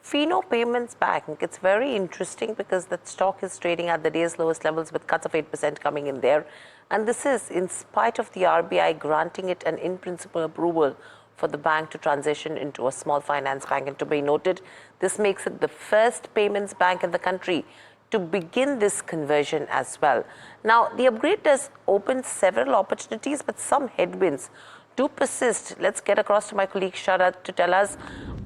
Fino Payments Bank, it's very interesting because that stock is trading at the day's lowest levels with cuts of 8% coming in there. And this is in spite of the RBI granting it an in-principle approval for the bank to transition into a small finance bank. And to be noted, this makes it the first payments bank in the country to begin this conversion as well. Now, the upgrade does open several opportunities, but some headwinds do persist. Let's get across to my colleague Sharad to tell us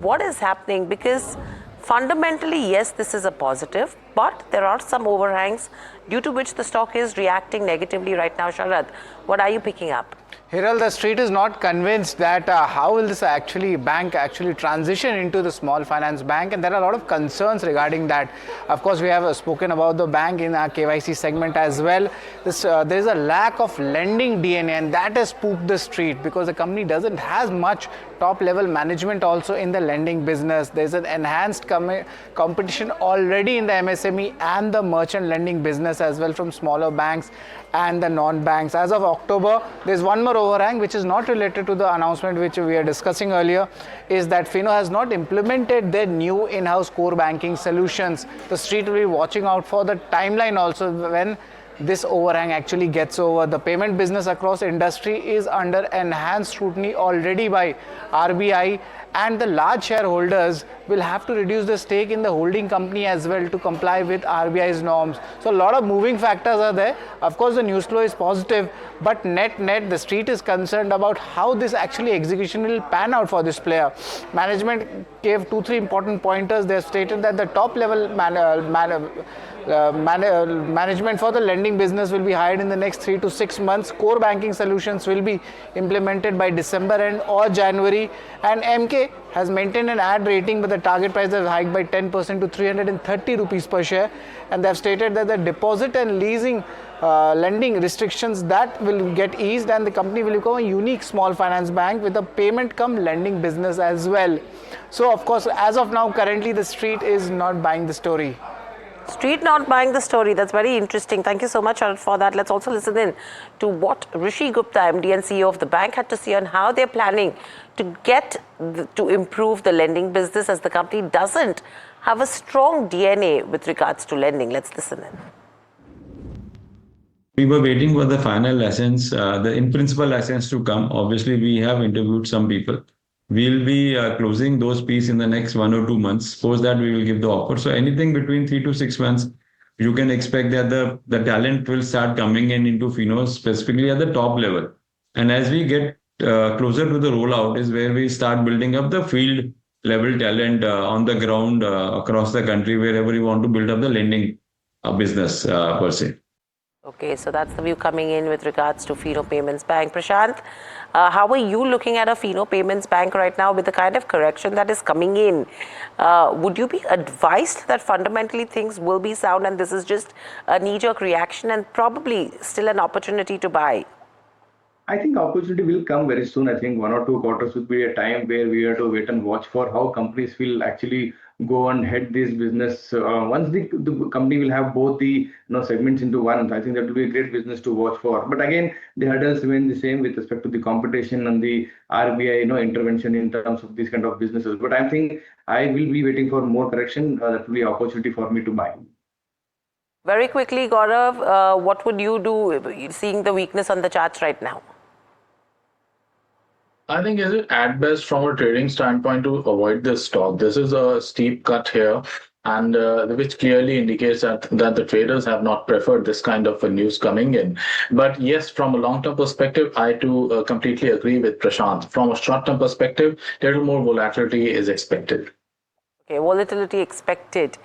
what is happening, because fundamentally, yes, this is a positive, but there are some overhangs due to which the stock is reacting negatively right now. Sharad, what are you picking up? Hiral, the street is not convinced that how will this bank actually transition into the small finance bank, and there are a lot of concerns regarding that. Of course, we have spoken about the bank in our KYC segment as well. There is a lack of lending DNA, and that has spooked the street because the company doesn't have much top level management also in the lending business. There's an enhanced competition already in the MSME and the merchant lending business as well from smaller banks and the non-banks. As of October, there's one more overhang which is not related to the announcement which we are discussing earlier, is that Fino has not implemented their new in-house core banking solutions. The street will be watching out for the timeline also when this overhang actually gets over. The payment business across industry is under enhanced scrutiny already by RBI, and the large shareholders will have to reduce the stake in the holding company as well to comply with RBI's norms. So a lot of moving factors are there. Of course, the news flow is positive, but net the street is concerned about how this actually execution will pan out for this player. Management gave 2-3 important pointers. They have stated that the top level management for the lending business will be hired in the next 3 to 6 months. Core banking solutions will be implemented by December end or January, and MK has maintained an ad rating, but the target price has hiked by 10% to 330 rupees per share, and they have stated that the deposit and leasing lending restrictions that will get eased, and the company will become a unique small finance bank with a payment cum lending business as well. So of course, as of now, currently the street is not buying the story. Street not buying the story. That's very interesting. Thank you so much for that. Let's also listen in to what Rishi Gupta, MD and CEO of the bank, had to say on how they're planning to improve the lending business, as the company doesn't have a strong DNA with regards to lending. Let's listen in. We were waiting for the final license, the in-principle license to come. Obviously, we have interviewed some people. We'll be closing those pieces in the next 1 or 2 months. Suppose that we will give the offer. So anything between 3 to 6 months, you can expect that the talent will start coming into Fino, specifically at the top level. And as we get closer to the rollout is where we start building up the field level talent on the ground across the country, wherever you want to build up the lending business per se. Okay, so that's the view coming in with regards to Fino Payments Bank. Prashant, how are you looking at a Fino Payments Bank right now with the kind of correction that is coming in? Would you be advised that fundamentally things will be sound and this is just a knee-jerk reaction and probably still an opportunity to buy? I think opportunity will come very soon. I think 1 or 2 quarters would be a time where we have to wait and watch for how companies will actually go and head this business. Once the company will have both the segments into one, I think that will be a great business to watch for. But again, the hurdles remain the same with respect to the competition and the RBI intervention in terms of these kind of businesses. But I think I will be waiting for more correction. That will be an opportunity for me to buy. Very quickly, Gaurav, what would you do seeing the weakness on the charts right now? I think is it at best from a trading standpoint to avoid this stock. This is a steep cut here, and which clearly indicates that the traders have not preferred this kind of a news coming in. But yes, from a long-term perspective, I too completely agree with Prashant. From a short-term perspective, little more volatility is expected. Okay, volatility expected.